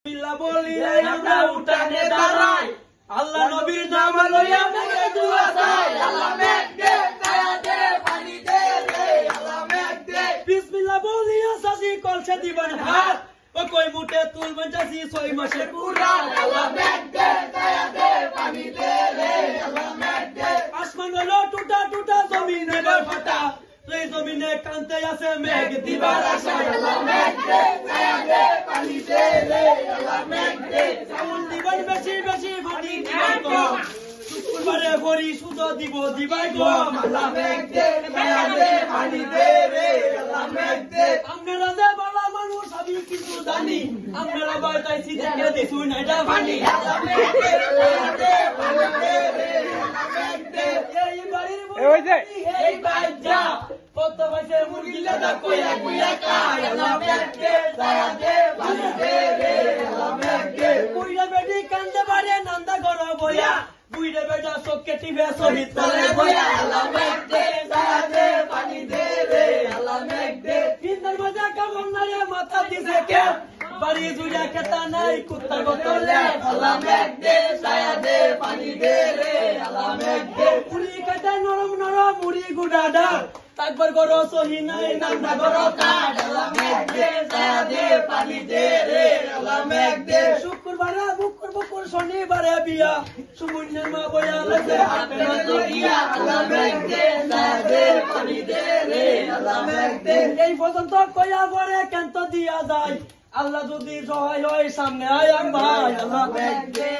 আমরা উঠানে দাঁড়াই, আল্লাহ নবীর নাম লইয়া মুখে দোয়া চাই, আল্লাহ মেঘ দে, ছায়া দে, পানি দে রে, আল্লাহ মেঘ দে। বিসমিল্লাহ বলিয়া সাজি কলসে দিবেন হাত, ও কই মুঠে তুলবেন চাষি 6 মাসে কুরআন, আল্লাহ মেঘ দে, ছায়া দে, পানি দে রে, আল্লাহ মেঘ দে। আসমান হলো টুটা টুটা, জমিনে গড় ফাটা, এই জমিনে কান্তে আছে মেঘ দিবার আশায়, আল্লাহ মেঘ দে, ছায়া দে, পানি দে রে, আল্লাহ মেঘ দে। চাউল দিবেন বেশি বেশি, পানি দিবেন কম, শুক্রবারে ভরি সুদ দিব দিবাই কম, আল্লাহ মেঘ দে, ছায়া দে, পানি দে রে, আল্লাহ মেঘ দে। আপনারা যে বড় মানুষ আমি কিছু জানি, আপনারা বাইতাইছি দেখে দিছু না এটা পানি, আল্লাহ মেঘ দে, ছায়া দে, পানি দে রে, আল্লাহ মেঘ দে। এই বাড়ির এই বাইজা কত পয়সা মুরগি লাদা কইয়া কইয়া খায়, আল্লাহ মেঘ দে, ছায়া দে, পানি দে রে, আল্লাহ মেঘ দে। বুইড়া বেটি কান্দে বাড়ে নান্দা ঘর বইয়া, বুইড়া বেটা চোখে টিপে শহীদ তলে বইয়া, আল্লাহ মেঘ দে, ছায়া দে, পানি দে রে, আল্লাহ মেঘ দে। ইন্দার মজা কামন নারে মাথা দিছে কে, বাড়ি জুড়া কেতা নাই কুত্তা গোতলে, আল্লাহ মেঘ দে, ছায়া দে, পানি দে রে, আল্লাহ মেঘ দে। পুরি কাটা নরম নরম মুড়ি গুডাডা, তাকবার গরো সহি নাই নান্দা গরো কাট, আল্লাহ মেঘ দে, ছায়া দে, পানি দে রে, আল্লাহ মেঘ দে। শুক্রবারে বুকুর বুকুর শনিবারে বিয়া, সুমুন্নের মা বয়া লাগে হাতে না ধরিয়া, আল্লাহ মেঘ দে, ছায়া দে, পানি দে রে, আল্লাহ মেঘ দে। এই পর্যন্ত কইয়া পরে কেন তো দিয়া যায়, আল্লাহ যদি সহায় হয় সামনে আয়াম ভাই, আল্লাহ মেঘ দে।